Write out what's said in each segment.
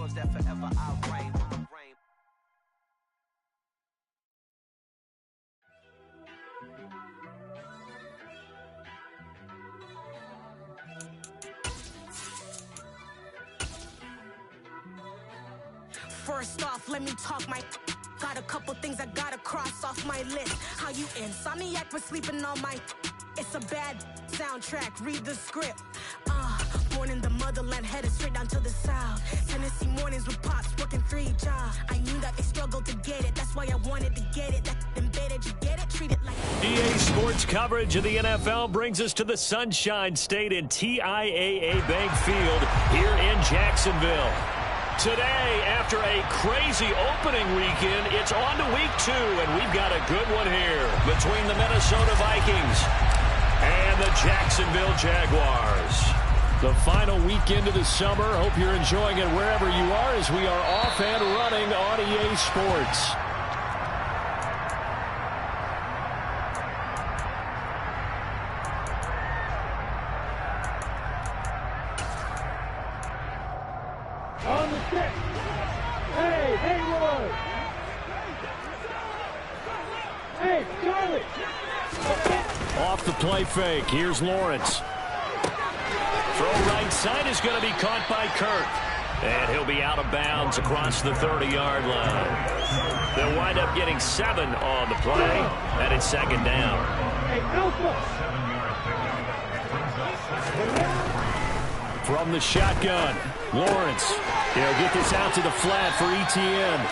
songs that forever I'll reign. First off, let me talk my... Got a couple things I gotta cross off my list. How you insomniac for sleeping on my... It's a bad soundtrack, read the script. Born in the motherland, headed straight down to the south. Tennessee mornings with pops, working 3 jobs. I knew that they struggled to get it, that's why I wanted to get it. That embedded, you get it, treat it like... EA Sports coverage of the NFL brings us to the Sunshine State in TIAA Bank Field here in Jacksonville. Today, after a crazy opening weekend, it's on to week 2, and we've got a good one here between the Minnesota Vikings and the Jacksonville Jaguars. The final weekend of the summer. Hope you're enjoying it wherever you are as we are off and running on EA Sports. On the stick. Hey, Haywood. Hey, Charlie. Off the play fake. Here's Lawrence. Throw right side is going to be caught by Kirk. And he'll be out of bounds across the 30-yard line. They'll wind up getting 7 on the play, and it's second down. Hey, Alpha. From the shotgun, Lawrence. He'll get this out to the flat for Etienne.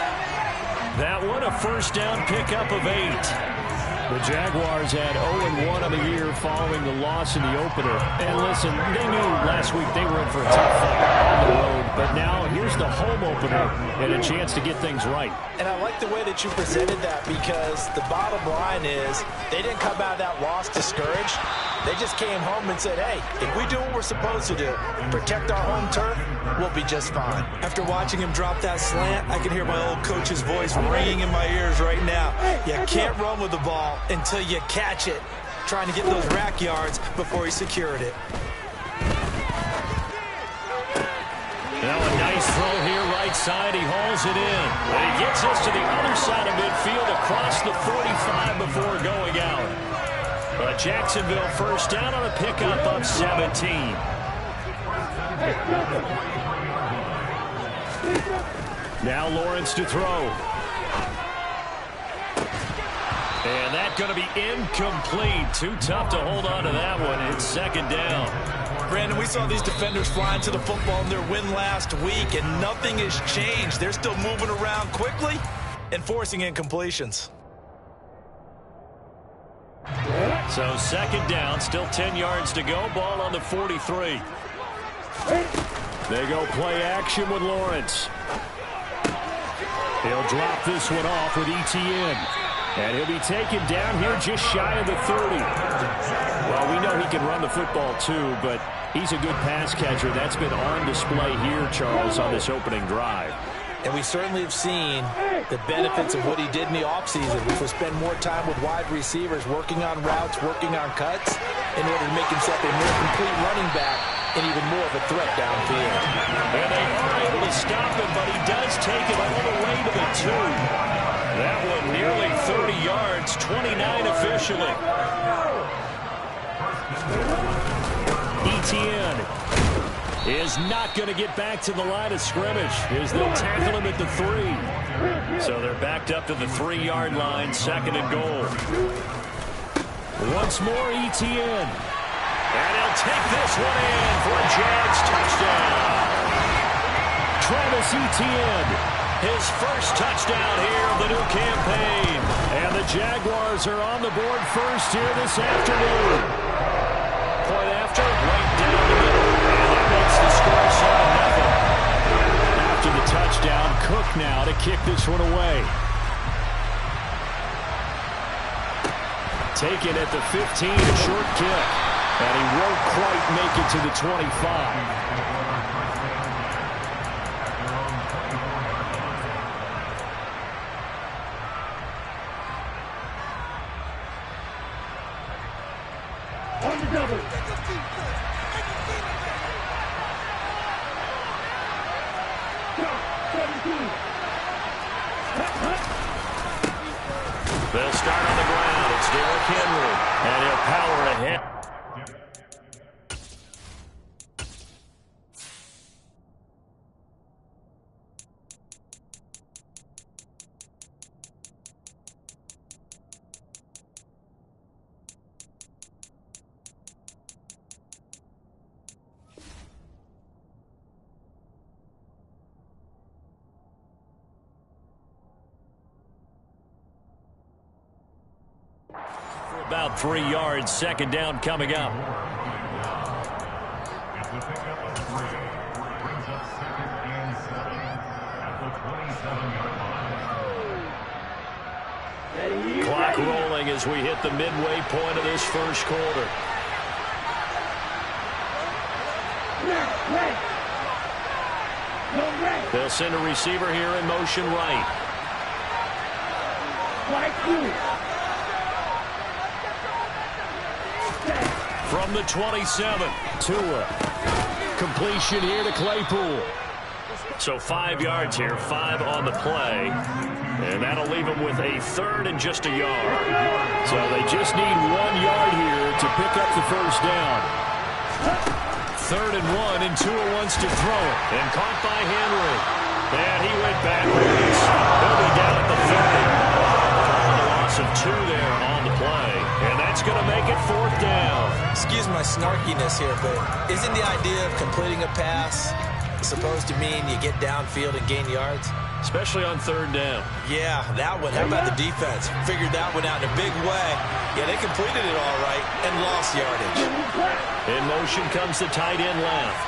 That one a first down pickup of 8. The Jaguars had 0-1 on the year following the loss in the opener. And listen, they knew last week they were in for a tough fight on the road. But now here's the home opener and a chance to get things right. And I like the way that you presented that, because the bottom line is they didn't come out of that loss discouraged. They just came home and said, hey, if we do what we're supposed to do, protect our home turf, we'll be just fine. After watching him drop that slant, I can hear my old coach's voice ringing in my ears right now. You can't run with the ball until you catch it. Trying to get those rack yards before he secured it. Now a nice throw here, right side. He hauls it in. And he gets us to the other side of midfield across the 45 before going out. A Jacksonville first down on a pickup of 17. Now Lawrence to throw. And that's going to be incomplete. Too tough to hold on to that one. It's second down. Brandon, we saw these defenders flying to the football in their win last week, and nothing has changed. They're still moving around quickly and forcing incompletions. So second down, still 10 yards to go. Ball on the 43. They go play action with Lawrence. He'll drop this one off with Etienne. And he'll be taken down here just shy of the 30. Well, we know he can run the football too, but he's a good pass catcher. That's been on display here, Charles, on this opening drive. And we certainly have seen the benefits of what he did in the offseason, which was spend more time with wide receivers, working on routes, working on cuts, in order to make himself a more complete running back and even more of a threat downfield. And they are able to stop him, but he does take it all the way to the 2. That one nearly 30 yards, 29 officially. Etienne is not going to get back to the line of scrimmage as they'll tackle him at the 3. So they're backed up to the 3-yard line, second and goal. Once more, Etienne. And he'll take this one in for a Jags touchdown. Travis Etienne, his first touchdown here of the new campaign. And the Jaguars are on the board first here this afternoon. Point after, right down the middle. And that makes the score 7-0. After the touchdown, Cook now to kick this one away. Taken at the 15, a short kick. And he won't quite make it to the 25. Go. They'll start on the ground. It's Derrick Henry, and he'll power ahead. About 3 yards, second down coming up. Clock rolling as we hit the midway point of this first quarter. They'll send a receiver here in motion right. From the 27, Tua. Completion here to Claypool. So 5 yards here, 5 on the play. And that'll leave them with a third and just a yard. So they just need 1 yard here to pick up the first down. 3rd and 1, and Tua wants to throw it. And caught by Henry. And he went backwards. He'll be down at the 30. A loss of 2 there on the play. And that's going to make it 4th down. Excuse my snarkiness here, but isn't the idea of completing a pass supposed to mean you get downfield and gain yards? Especially on 3rd down. Yeah, that one. How about the defense? Figured that one out in a big way. Yeah, they completed it all right and lost yardage. In motion comes the tight end left.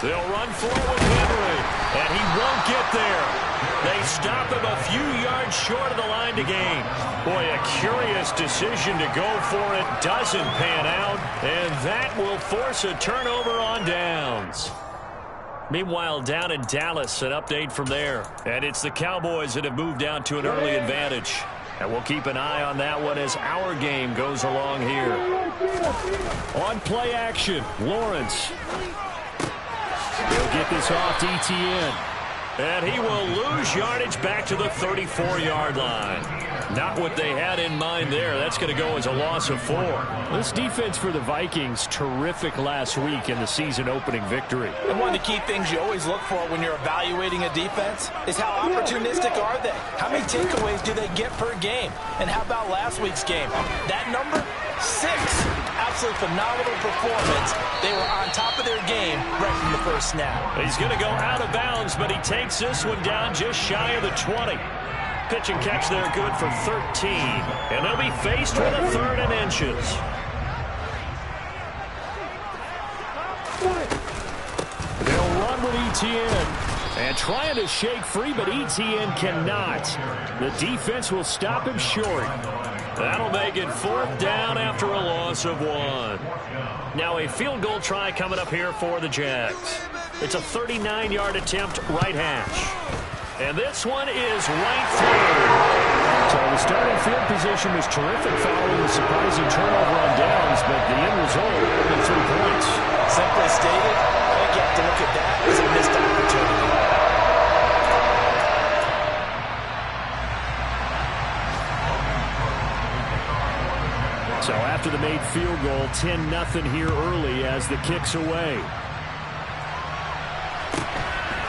They'll run forward with Henry, and he won't get there. They stop him a few yards short of the line to gain. Boy, a curious decision to go for it. Doesn't pan out, and that will force a turnover on downs. Meanwhile, down in Dallas, an update from there. And it's the Cowboys that have moved down to an early advantage. And we'll keep an eye on that one as our game goes along here. On play action, Lawrence. He'll get this off to Etienne. And he will lose yardage back to the 34-yard line. Not what they had in mind there. That's going to go as a loss of 4. This defense for the Vikings, terrific last week in the season-opening victory. And one of the key things you always look for when you're evaluating a defense is how opportunistic are they? How many takeaways do they get per game? And how about last week's game? That number? 6. Absolutely phenomenal performance. They were on top of their game right from the first snap. He's going to go out of bounds, but he takes this one down just shy of the 20. Pitch and catch there good for 13. And they'll be faced with a 3rd and inches. They'll run with Etienne. And trying to shake free, but Etienne cannot. The defense will stop him short. That'll make it 4th down after a loss of 1. Now a field goal try coming up here for the Jags. It's a 39-yard attempt, right hash. And this one is right through. So the starting field position was terrific following the surprising turnover on downs, but the end result, only 3 points. Simply stated, I think you have to look at that as a missed opportunity. So after the made field goal, 10-0 here early as the kick's away.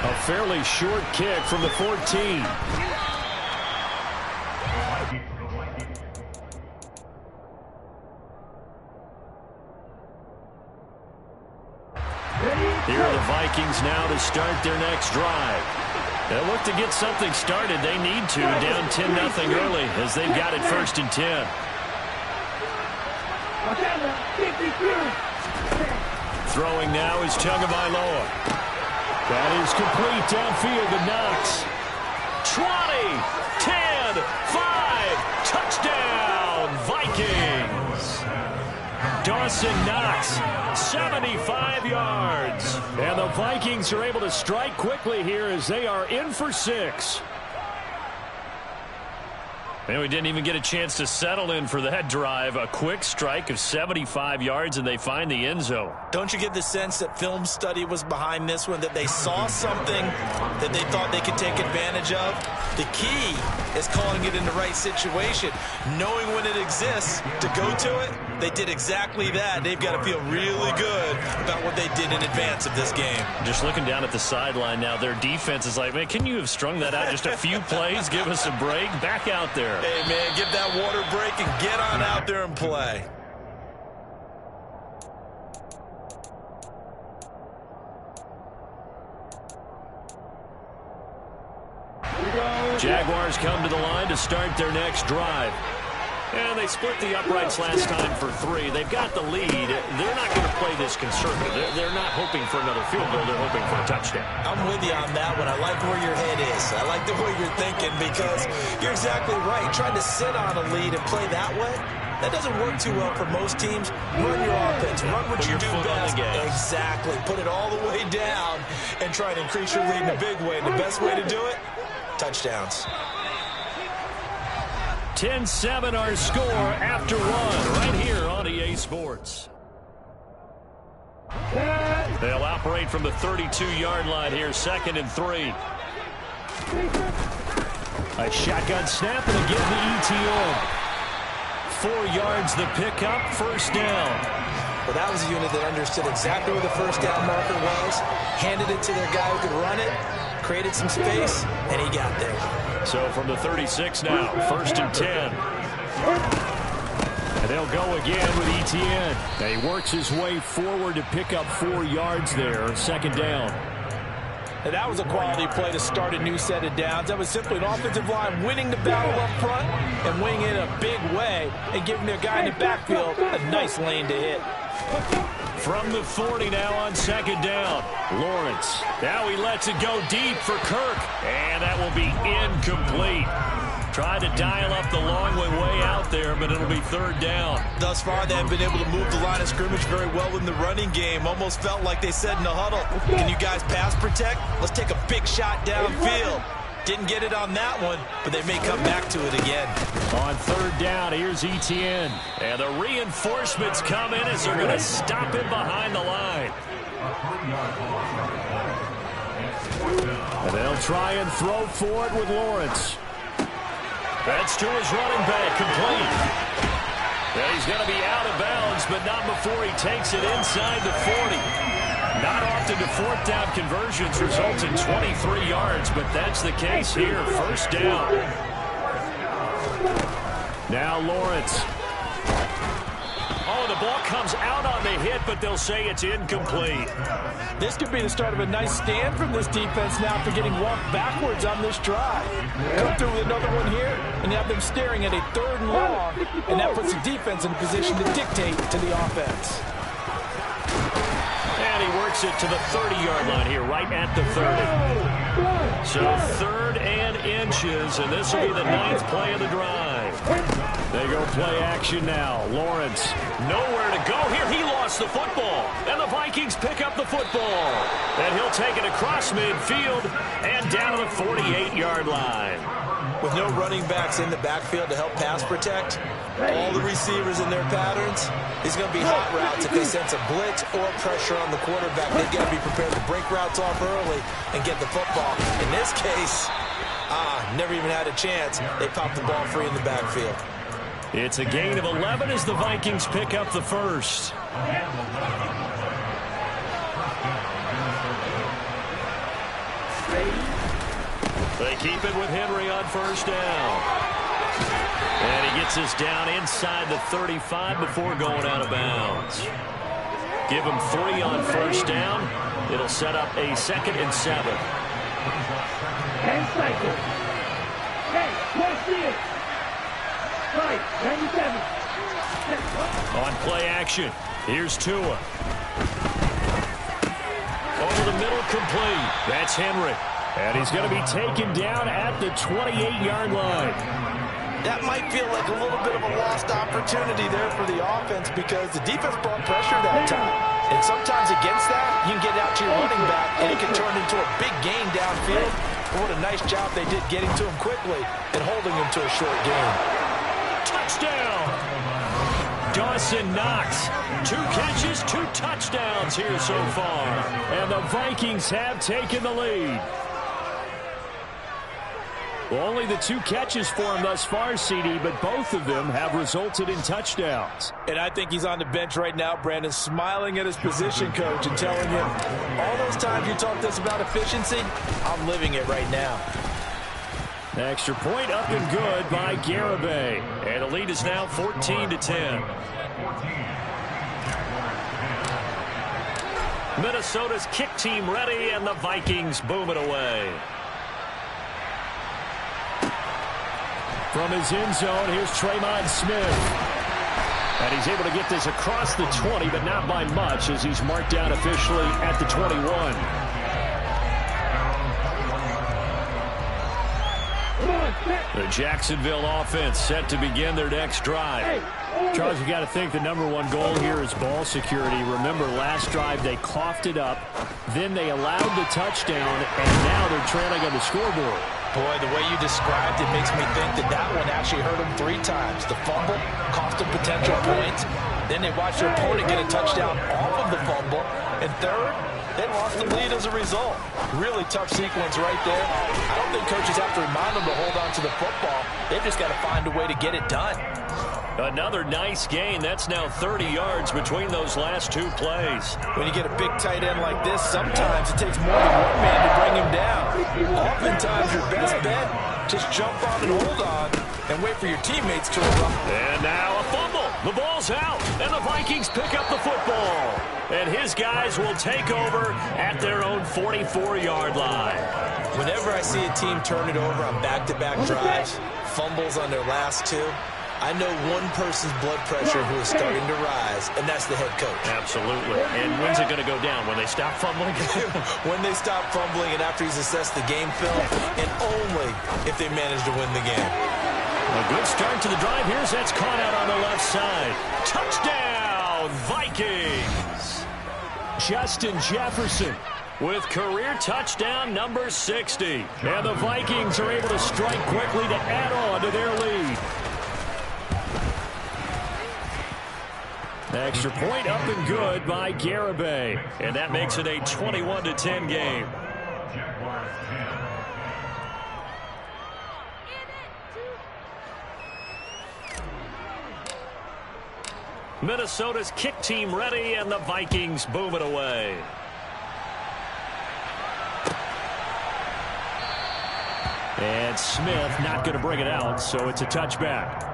A fairly short kick from the 14. Here are the Vikings now to start their next drive. They'll look to get something started. They need to, down 10-0 early as they've got it 1st and 10. Throwing now is Tagovailoa. That is complete downfield to Knox. 20, 10, 5, touchdown, Vikings. Dawson Knox, 75 yards. And the Vikings are able to strike quickly here as they are in for 6. And we didn't even get a chance to settle in for that drive. A quick strike of 75 yards, and they find the end zone. Don't you get the sense that film study was behind this one, that they saw something that they thought they could take advantage of? The key is calling it in the right situation, knowing when it exists to go to it. They did exactly that. They've got to feel really good about what they did in advance of this game. Just looking down at the sideline now, their defense is like, man, can you have strung that out just a few plays? Give us a break. Back out there. Hey, man, give that water break and get on out there and play. Jaguars come to the line to start their next drive. And they split the uprights last time for 3. They've got the lead. They're not going to play this conservative. They're not hoping for another field goal. They're hoping for a touchdown. I'm with you on that one. I like where your head is. I like the way you're thinking because you're exactly right. Trying to sit on a lead and play that way, that doesn't work too well for most teams. Run your offense. Run what you do best. Exactly. Put it all the way down and try to increase your lead in a big way. And the best way to do it, touchdowns. 10-7 our score after 1 right here on EA Sports. They'll operate from the 32-yard line here, 2nd and 3. A shotgun snap and again the ETN. 4 yards the pickup, 1st down. Well, that was a unit that understood exactly where the 1st down marker was, handed it to their guy who could run it, created some space, and he got there. So from the 36 now, 1st and 10. And they'll go again with ETN. And he works his way forward to pick up 4 yards there, 2nd down. And that was a quality play to start a new set of downs. That was simply an offensive line winning the battle up front and winning it in a big way and giving their guy in the backfield a nice lane to hit. From the 40 now on 2nd down, Lawrence. Now he lets it go deep for Kirk, and that will be incomplete. Tried to dial up the long way out there, but it'll be 3rd down. Thus far, they haven't been able to move the line of scrimmage very well in the running game. Almost felt like they said in the huddle, can you guys pass protect? Let's take a big shot downfield. Didn't get it on that one, but they may come back to it again. On 3rd down, here's ETN. And the reinforcements come in as they're going to stop him behind the line. And they'll try and throw for it with Lawrence. That's to his running back, complete. Yeah, he's going to be out of bounds, but not before he takes it inside the 40. Not often do 4th down conversions result in 23 yards, but that's the case here. 1st down. Now Lawrence. Oh, the ball comes out on the hit, but they'll say it's incomplete. This could be the start of a nice stand from this defense now for getting walked backwards on this drive. Come through with another one here, and you have them staring at a 3rd and long, and that puts the defense in a position to dictate to the offense. And he works it to the 30-yard line here, right at the 30. So 3rd and inches, and this will be the 9th play of the drive. They go play action now. Lawrence, nowhere to go here. He lost the football, and the Vikings pick up the football. And he'll take it across midfield and down to the 48-yard line. With no running backs in the backfield to help pass protect, all the receivers in their patterns, these are going to be hot routes. If they sense a blitz or pressure on the quarterback, they've got to be prepared to break routes off early and get the football. In this case, never even had a chance. They popped the ball free in the backfield. It's a gain of 11 as the Vikings pick up the 1st. They keep it with Henry on 1st down. And he gets us down inside the 35 before going out of bounds. Give him 3 on 1st down. It'll set up a 2nd and 7. 10 seconds. Hey, watch this. Right, 97. On play action, here's Tua. Over the middle, complete. That's Henry. And he's going to be taken down at the 28-yard line. That might feel like a little bit of a lost opportunity there for the offense because the defense brought pressure that time. And sometimes against that, you can get out to your running back, and it can turn into a big gain downfield. What a nice job they did getting to him quickly and holding him to a short gain. Touchdown! Dawson Knox. 2 catches, 2 touchdowns here so far. And the Vikings have taken the lead. Well, only the 2 catches for him thus far, CD, but both of them have resulted in touchdowns. And I think he's on the bench right now, Brandon, smiling at his position coach and telling him, all those times you talked to us about efficiency, I'm living it right now. Extra point up and good by Garibay. And the lead is now 14-10. Minnesota's kick team ready, and the Vikings boom it away. From his end zone, here's Tremon Smith. And he's able to get this across the 20, but not by much, as he's marked down officially at the 21. The Jacksonville offense set to begin their next drive. Charles, you got to think the #1 goal here is ball security. Remember, last drive they coughed it up, then they allowed the touchdown, and now they're trailing on the scoreboard. Boy, the way you described it makes me think that one actually hurt them 3 times. The fumble cost them potential points. Then they watched their opponent get a touchdown off of the fumble. And third, they lost the lead as a result. Really tough sequence right there. I don't think coaches have to remind them to hold on to the football. They've just got to find a way to get it done. Another nice gain. That's now 30 yards between those last 2 plays. When you get a big tight end like this, sometimes it takes more than one man to bring him down. Oftentimes, your best bet, just jump on and hold on and wait for your teammates to erupt. And now a fumble. The ball's out, and the Vikings pick up the football. And his guys will take over at their own 44-yard line. Whenever I see a team turn it over on back-to-back drives, fumbles on their last 2, I know one person's blood pressure who is starting to rise, and that's the head coach. Absolutely. And when's it going to go down? When they stop fumbling? When they stop fumbling and after he's assessed the game film, and only if they manage to win the game. A good start to the drive. Here's that's caught out on the left side. Touchdown, Vikings! Justin Jefferson with career touchdown number 60. And the Vikings are able to strike quickly to add on to their lead. Extra point up and good by Garibay. And that makes it a 21-10 game. Minnesota's kick team ready, and the Vikings boom it away. And Smith not going to bring it out, so it's a touchback.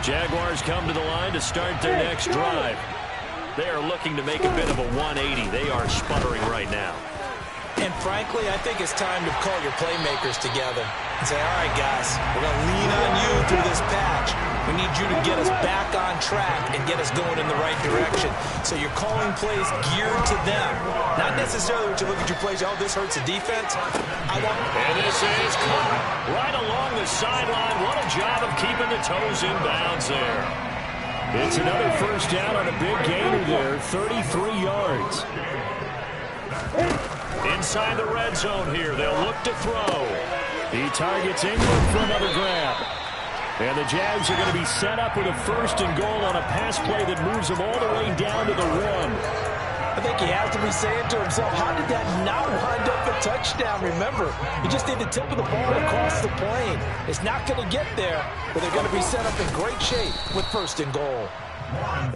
Jaguars come to the line to start their next drive. They are looking to make a bit of a 180. They are sputtering right now. And frankly, I think it's time to call your playmakers together and say, all right, guys, we're going to lean on you through this patch. We need you to get us back on track and get us going in the right direction. So you're calling plays geared to them. Not necessarily when you look at your plays, oh, this hurts the defense. And this is caught right along the sideline. What a job of keeping the toes in bounds there. It's another first down on a big gainer there, 33 yards. Inside the red zone here, they'll look to throw. He targets Ingram for another grab. And the Jags are going to be set up with a 1st and goal on a pass play that moves them all the way down to the 1. I think he has to be saying to himself, how did that not wind up a touchdown? Remember, you just need the tip of the ball across the plane. It's not going to get there, but they're going to be set up in great shape with 1st and goal.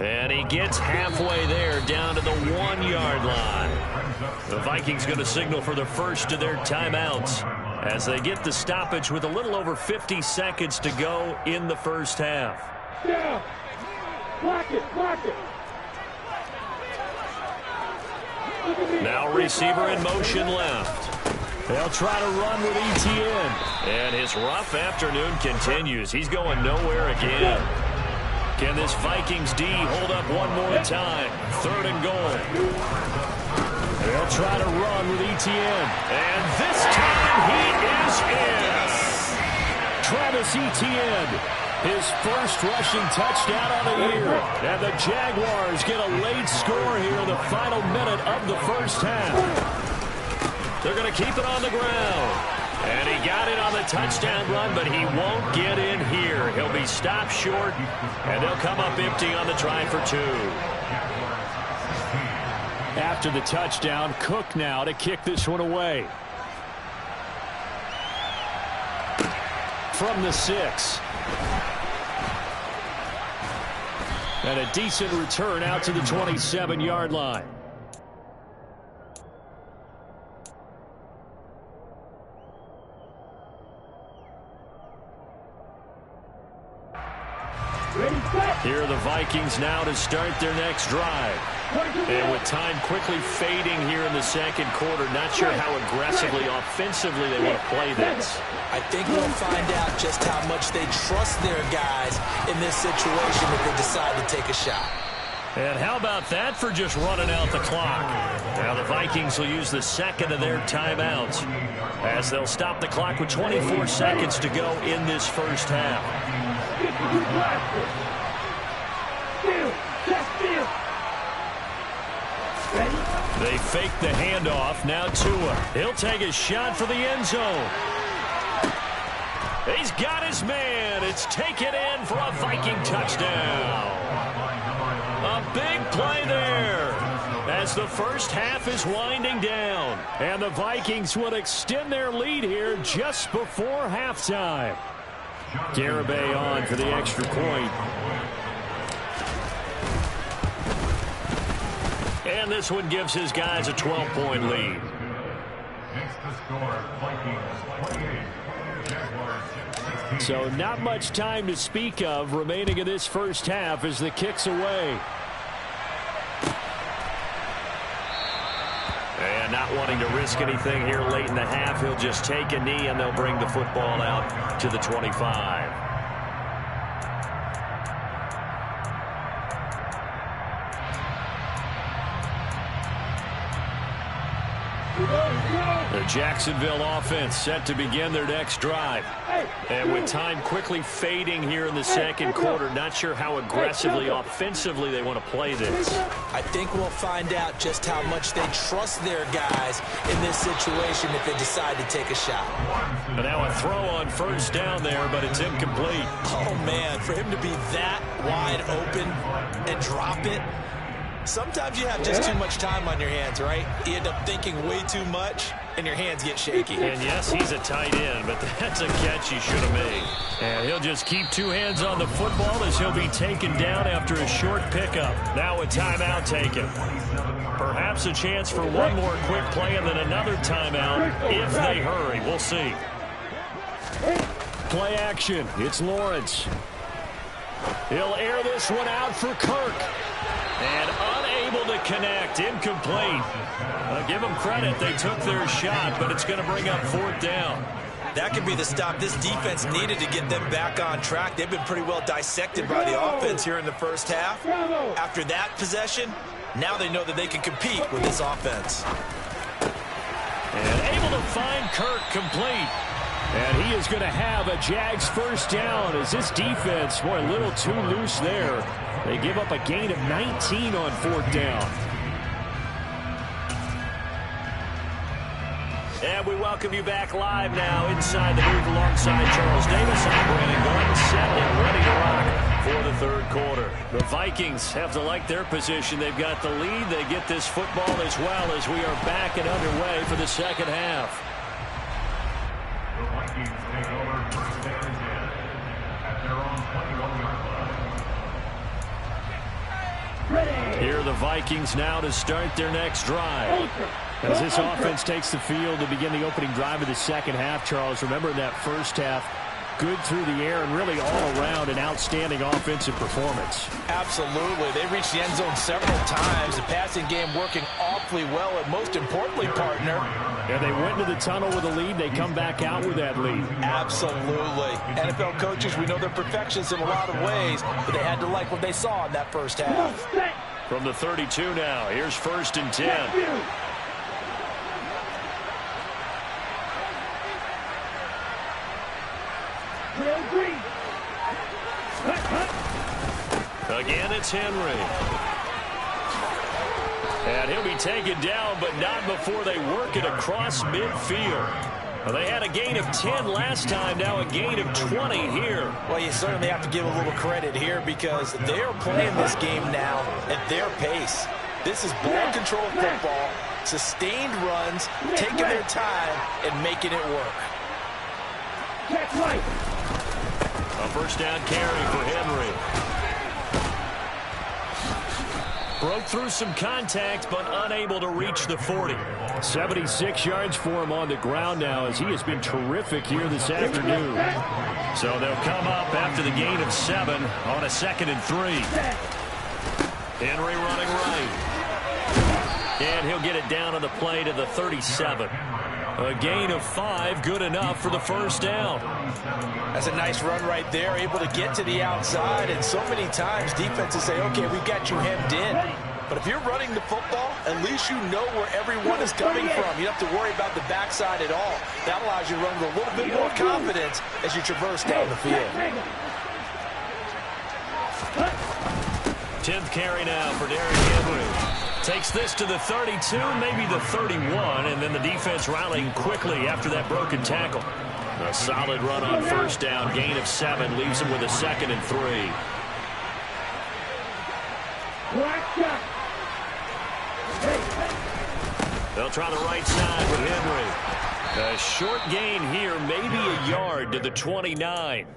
And he gets halfway there, down to the 1-yard line. The Vikings going to signal for the first of their timeouts as they get the stoppage with a little over 50 seconds to go in the first half. Yeah. Block it, block it. Now receiver in motion left. They'll try to run with Etienne. And his rough afternoon continues. He's going nowhere again. Can this Vikings D hold up one more time? 3rd and goal. They'll try to run with Etienne. And this time he is in. Travis Etienne His first rushing touchdown on the year. And the Jaguars get a late score here in the final minute of the first half. They're going to keep it on the ground. And he got it on the touchdown run, but he won't get in here. He'll be stopped short, and they'll come up empty on the try for 2. After the touchdown, Cook now to kick this one away. From the 6. And a decent return out to the 27-yard line. Here are the Vikings now to start their next drive. And with time quickly fading here in the second quarter, not sure how aggressively, offensively they want to play this. I think we'll find out just how much they trust their guys in this situation if they decide to take a shot. And how about that for just running out the clock? Now the Vikings will use the second of their timeouts as they'll stop the clock with 24 seconds to go in this first half. They fake the handoff. Now Tua. He'll take a shot for the end zone. He's got his man. It's taken in for a Viking touchdown. A big play there as the first half is winding down. And the Vikings will extend their lead here just before halftime. Garibay on for the extra point. And this one gives his guys a 12-point lead. So not much time to speak of remaining in this first half as the kick's away. And not wanting to risk anything here late in the half, he'll just take a knee and they'll bring the football out to the 25. The Jacksonville offense set to begin their next drive. And with time quickly fading here in the second quarter, not sure how aggressively, offensively they want to play this. I think we'll find out just how much they trust their guys in this situation if they decide to take a shot. And now a throw on first down there, but it's incomplete. Oh, man, for him to be that wide open and drop it. Sometimes you have just too much time on your hands, right? You end up thinking way too much, and your hands get shaky. And yes, he's a tight end, but that's a catch he should have made. And he'll just keep two hands on the football as he'll be taken down after a short pickup. Now a timeout taken. Perhaps a chance for one more quick play and then another timeout if they hurry. We'll see. Play action. It's Lawrence. He'll air this one out for Kirk. And unable to connect. Incomplete. Give them credit. They took their shot, but it's going to bring up fourth down. That could be the stop this defense needed to get them back on track. They've been pretty well dissected by the offense here in the first half. After that possession, now they know that they can compete with this offense. And able to find Kirk complete. And he is going to have a Jags first down as this defense, boy, a little too loose there. They give up a gain of 19 on fourth down. And we welcome you back live now inside the booth alongside Charles Davis. I'm Brandon Gordon, set and ready to rock for the third quarter. The Vikings have to like their position. They've got the lead. They get this football as well as we are back and underway for the second half. The Vikings take over first down and 10 at their own 21-yard line. Here are the Vikings now to start their next drive. As this offense takes the field to begin the opening drive of the second half, Charles, remember in that first half, good through the air and really all around an outstanding offensive performance. Absolutely. They reached the end zone several times. The passing game working awfully well, and most importantly, partner. And they went into the tunnel with a lead. They come back out with that lead. Absolutely. NFL coaches, we know they're perfectionists in a lot of ways, but they had to like what they saw in that first half. From the 32 now, here's first and 10. Again, it's Henry. And he'll be taken down, but not before they work it across midfield. Well, they had a gain of 10 last time, now a gain of 20 here. Well, you certainly have to give a little credit here because they're playing this game now at their pace. This is ball control football, sustained runs, taking their time and making it work. A first down carry for Henry. Broke through some contact, but unable to reach the 40. 76 yards for him on the ground now, as he has been terrific here this afternoon. So they'll come up after the gain of 7 on a 2nd and 3. Henry running right. And he'll get it down on the play to the 37. A gain of 5, good enough for the first down. That's a nice run right there, able to get to the outside. And so many times defenses say, okay, we've got you hemmed in. But if you're running the football, at least you know where everyone is coming from. You don't have to worry about the backside at all. That allows you to run with a little bit more confidence as you traverse down the field. 10th carry now for Derrick Henry. Takes this to the 32, maybe the 31, and then the defense rallying quickly after that broken tackle. A solid run on first down, gain of 7, leaves him with a 2nd and 3. They'll try the right side with Henry. A short gain here, maybe a yard to the 29.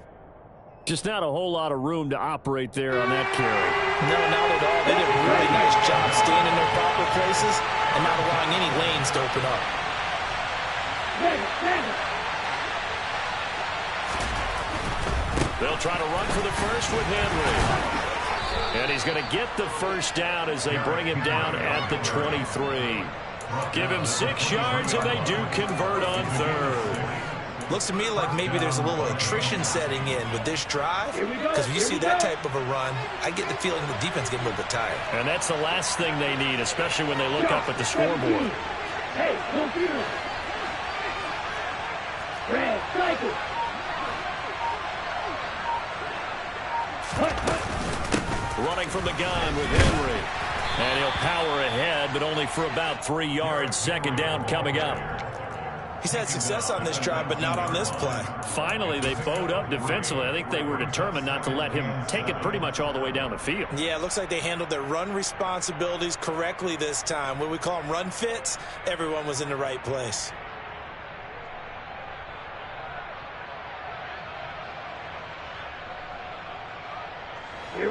Just not a whole lot of room to operate there on that carry. No, not at all. They did a really nice job staying in their proper places and not allowing any lanes to open up. They'll try to run for the first with Henry. And he's going to get the first down as they bring him down at the 23. Give him 6 yards, and they do convert on 3rd. Looks to me like maybe there's a little attrition setting in with this drive, because when you see that type of a run, I get the feeling the defense getting a little bit tired. And that's the last thing they need, especially when they look up at the scoreboard. Hey, computer. Red, cycle. Running from the gun with Henry. And he'll power ahead, but only for about 3 yards. 2nd down coming up. He's had success on this drive, but not on this play. Finally, they bowed up defensively. I think they were determined not to let him take it pretty much all the way down the field. Yeah, it looks like they handled their run responsibilities correctly this time. When we call them run fits, everyone was in the right place.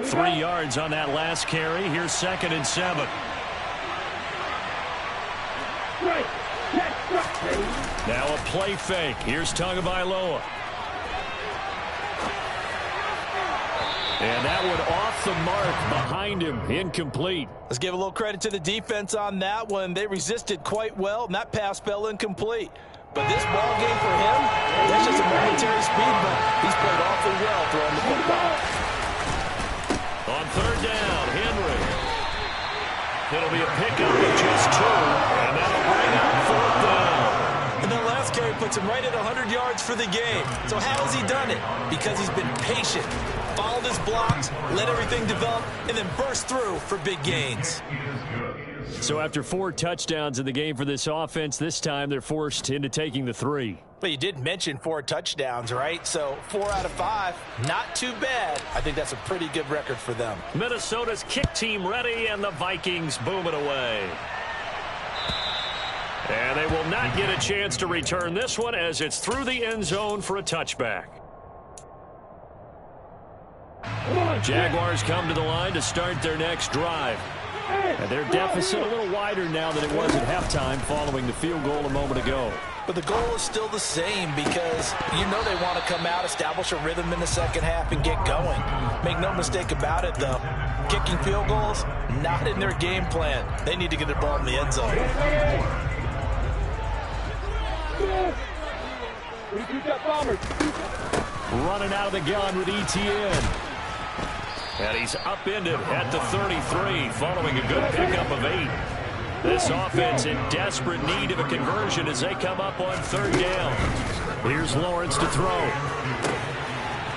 Three yards on that last carry. Here's 2nd and 7. Now a play fake. Here's Tagovailoa. And that one off the mark behind him. Incomplete. Let's give a little credit to the defense on that one. They resisted quite well, and that pass fell incomplete. But this ball game for him, that's just a momentary speed bump. He's played awfully well throwing the football. On 3rd down, Henry. It'll be a pickup of just 2, and that'll bring up 4th down. And that last carry puts him right at 100 yards for the game. So how has he done it? Because he's been patient, followed his blocks, let everything develop, and then burst through for big gains. So after 4 touchdowns in the game for this offense, this time they're forced into taking the 3. But you did mention 4 touchdowns, right? So 4 out of 5, not too bad. I think that's a pretty good record for them. Minnesota's kick team ready, and the Vikings boom it away. And they will not get a chance to return this one as it's through the end zone for a touchback. Jaguars come to the line to start their next drive. And their deficit a little wider now than it was at halftime following the field goal a moment ago. But the goal is still the same because you know they want to come out, establish a rhythm in the second half, and get going. Make no mistake about it, though. Kicking field goals, not in their game plan. They need to get the ball in the end zone. Running out of the gun with Etienne. And he's upended at the 33 following a good pickup of 8. This offense in desperate need of a conversion as they come up on 3rd down. Here's Lawrence to throw.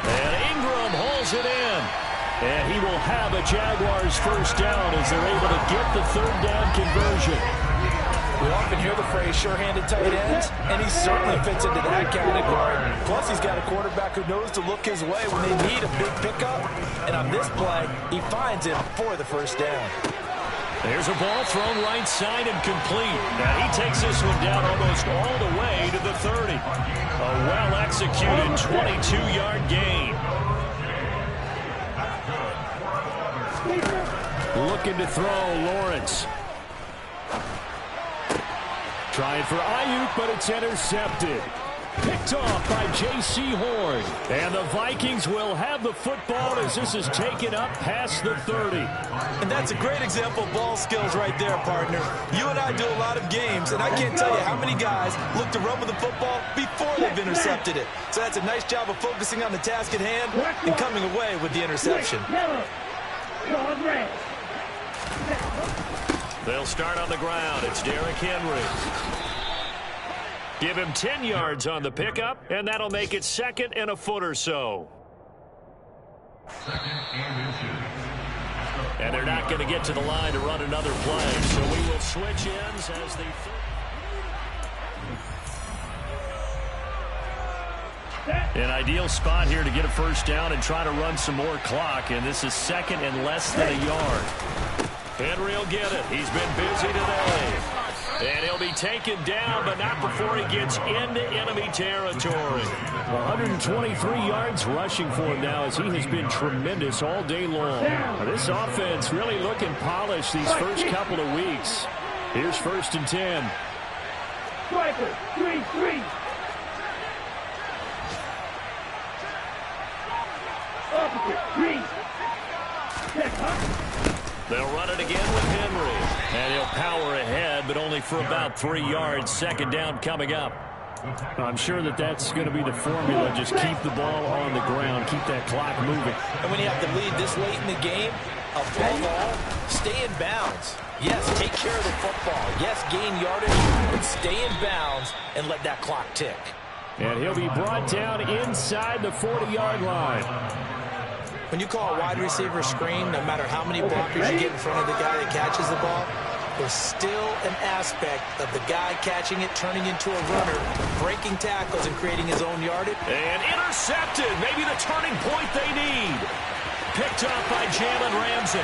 And Ingram holds it in. And he will have a Jaguars first down as they're able to get the third down conversion. We often hear the phrase sure-handed tight ends, and he certainly fits into that category. Plus, he's got a quarterback who knows to look his way when they need a big pickup. And on this play, he finds him for the first down. There's a ball thrown right side and complete. Now he takes this one down almost all the way to the 30. A well-executed 22-yard gain. Looking to throw, Lawrence. Trying for Ayuk, but it's intercepted. Picked off by J.C. Horn. And the Vikings will have the football as this is taken up past the 30. And that's a great example of ball skills right there, partner. You and I do a lot of games, and I can't tell you how many guys look to run with the football before they've intercepted it. So that's a nice job of focusing on the task at hand and coming away with the interception. They'll start on the ground. It's Derrick Henry. Give him 10 yards on the pickup, and that'll make it second and a foot or so. And they're not going to get to the line to run another play, so we will switch ends as the an ideal spot here to get a first down and try to run some more clock, and this is second and less than a yard. Henry will get it. He's been busy today. And he'll be taken down, but not before he gets into enemy territory. 123 yards rushing for him now as he has been tremendous all day long. Now, this offense really looking polished these first couple of weeks. Here's 1st and 10. Striker, 3-3. Opposite, 3. Check, huh? They'll run it again with Henry. And he'll power ahead, but only for about 3 yards. Second down coming up. I'm sure that's going to be the formula. Just keep the ball on the ground. Keep that clock moving. And when you have to lead this late in the game, above all, stay in bounds. Yes, take care of the football. Yes, gain yardage, but stay in bounds and let that clock tick. And he'll be brought down inside the 40-yard line. When you call a wide receiver screen, no matter how many blockers you get in front of the guy that catches the ball, there's still an aspect of the guy catching it, turning into a runner, breaking tackles, and creating his own yardage. And intercepted. Maybe the turning point they need. Picked up by Jalen Ramsey.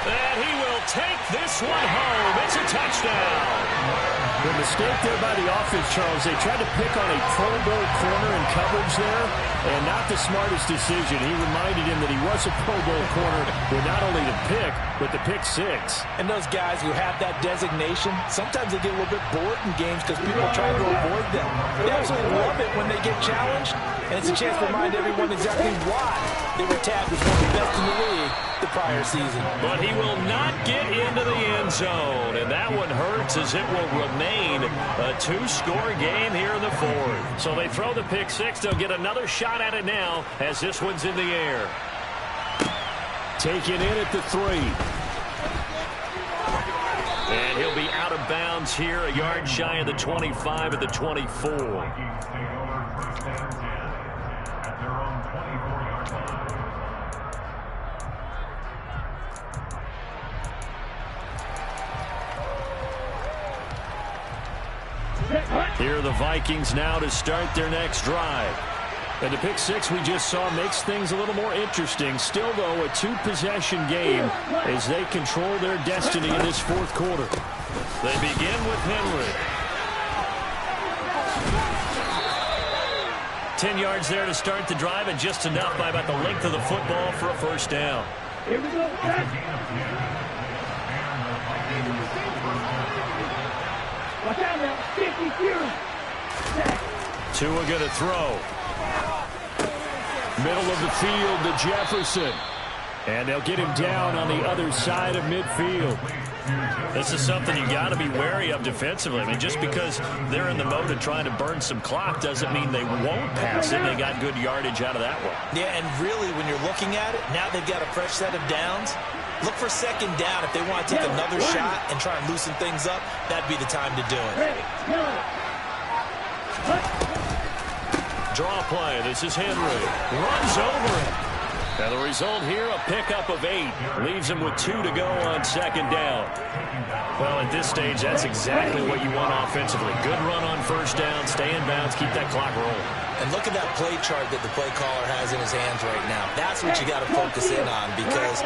And he will take this one home. It's a touchdown. The mistake there by the offense, Charles, they tried to pick on a Pro Bowl corner in coverage there, and not the smartest decision. He reminded him that he was a Pro Bowl corner with not only the pick, but the pick six. And those guys who have that designation, sometimes they get a little bit bored in games because people are trying to avoid them. They absolutely love it when they get challenged, and it's a chance to remind everyone exactly why they were tagged as one of the best in the league the prior season. But he will not get into the end zone, and that one hurts as it will remain a two-score game here in the fourth. So they throw the pick six. They'll get another shot at it now as this one's in the air. Taken in at the 3. And he'll be out of bounds here, a yard shy of the 25 at the 24. Here are the Vikings now to start their next drive. And the pick six we just saw makes things a little more interesting. Still, though, a two-possession game as they control their destiny in this fourth quarter. They begin with Henry. 10 yards there to start the drive, and just enough by about the length of the football for a first down. Here we go. Watch out now. 50-0. Tua going to throw. Middle of the field to Jefferson. And they'll get him down on the other side of midfield. This is something you got to be wary of defensively. I mean, just because they're in the mode of trying to burn some clock doesn't mean they won't pass it. They got good yardage out of that one. Yeah, and really, when you're looking at it, now they've got a fresh set of downs. Look for second down. If they want to take another shot and try and loosen things up, that'd be the time to do it. Draw play. This is Henry. Runs over it. And the result here, a pickup of 8. Leaves him with 2 to go on second down. Well, at this stage, that's exactly what you want offensively. Good run on first down, stay in bounds, keep that clock rolling. And look at that play chart that the play caller has in his hands right now. That's what you got to focus in on, because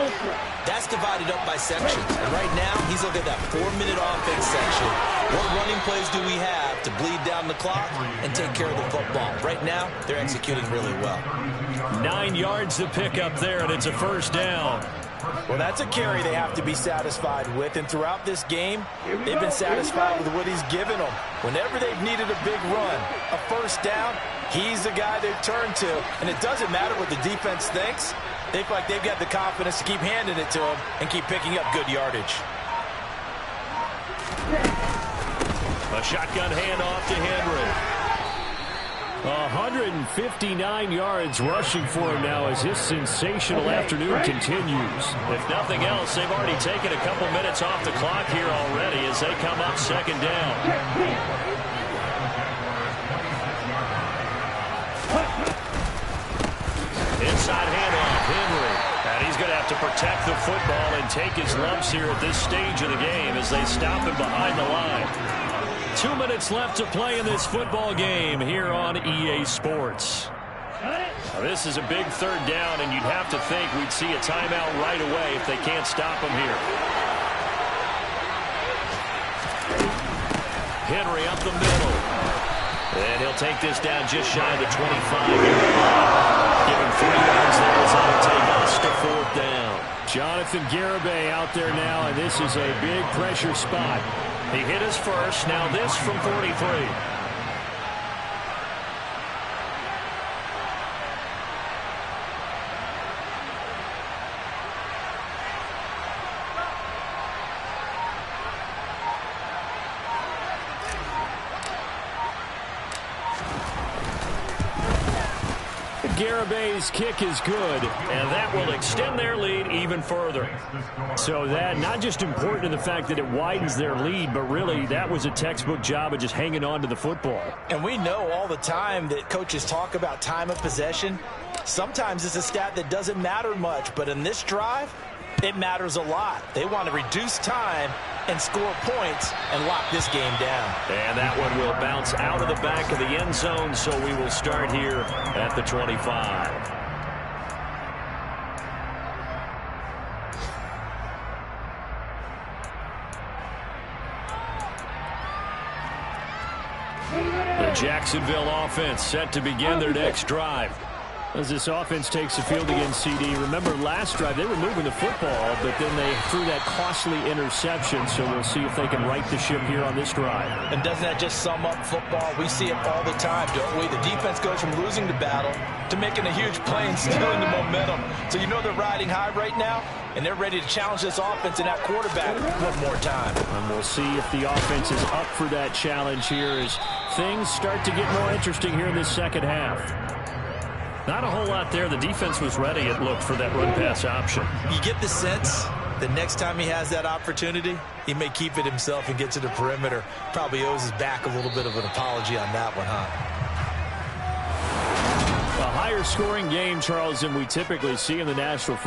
that's divided up by sections. And right now, he's looking at that 4-minute offense section. What running plays do we have to bleed down the clock and take care of the football? Right now, they're executing really well. 9 yards to pick up there, and it's a first down. Well, that's a carry they have to be satisfied with. And throughout this game, they've been satisfied with what he's given them. Whenever they've needed a big run, a first down, he's the guy they've turned to. And it doesn't matter what the defense thinks. They feel like they've got the confidence to keep handing it to him and keep picking up good yardage. A shotgun handoff to Henry. 159 yards rushing for him now as this sensational afternoon continues. If nothing else, they've already taken a couple minutes off the clock here already as they come up second down. Inside handoff, Henry. And he's going to have to protect the football and take his lumps here at this stage of the game as they stop him behind the line. 2 minutes left to play in this football game here on EA Sports. Now, this is a big third down, and you'd have to think we'd see a timeout right away if they can't stop him here. Henry up the middle. And he'll take this down just shy of the 25-yard line. Give him 3 yards there as that'll take us to fourth down. Jonathan Garibay out there now, and this is a big pressure spot. He hit his first, now this from 43. Garibay's kick is good, and that will extend their lead even further. So that not just important to the fact that it widens their lead, but really that was a textbook job of just hanging on to the football. And we know all the time that coaches talk about time of possession. Sometimes it's a stat that doesn't matter much, but in this drive, it matters a lot. They want to reduce time and score points and lock this game down. And that one will bounce out of the back of the end zone, so we will start here at the 25. The Jacksonville offense set to begin their next drive. As this offense takes the field against CD. Remember last drive, they were moving the football, but then they threw that costly interception, so we'll see if they can right the ship here on this drive. And doesn't that just sum up football? We see it all the time, don't we? The defense goes from losing the battle to making a huge play and stealing the momentum. So you know they're riding high right now, and they're ready to challenge this offense and that quarterback one more time. And we'll see if the offense is up for that challenge here as things start to get more interesting here in this second half. Not a whole lot there. The defense was ready, it looked, for that run-pass option. You get the sense that next time he has that opportunity, he may keep it himself and get to the perimeter. Probably owes his back a little bit of an apology on that one, huh? A higher scoring game, Charles, than we typically see in the National Football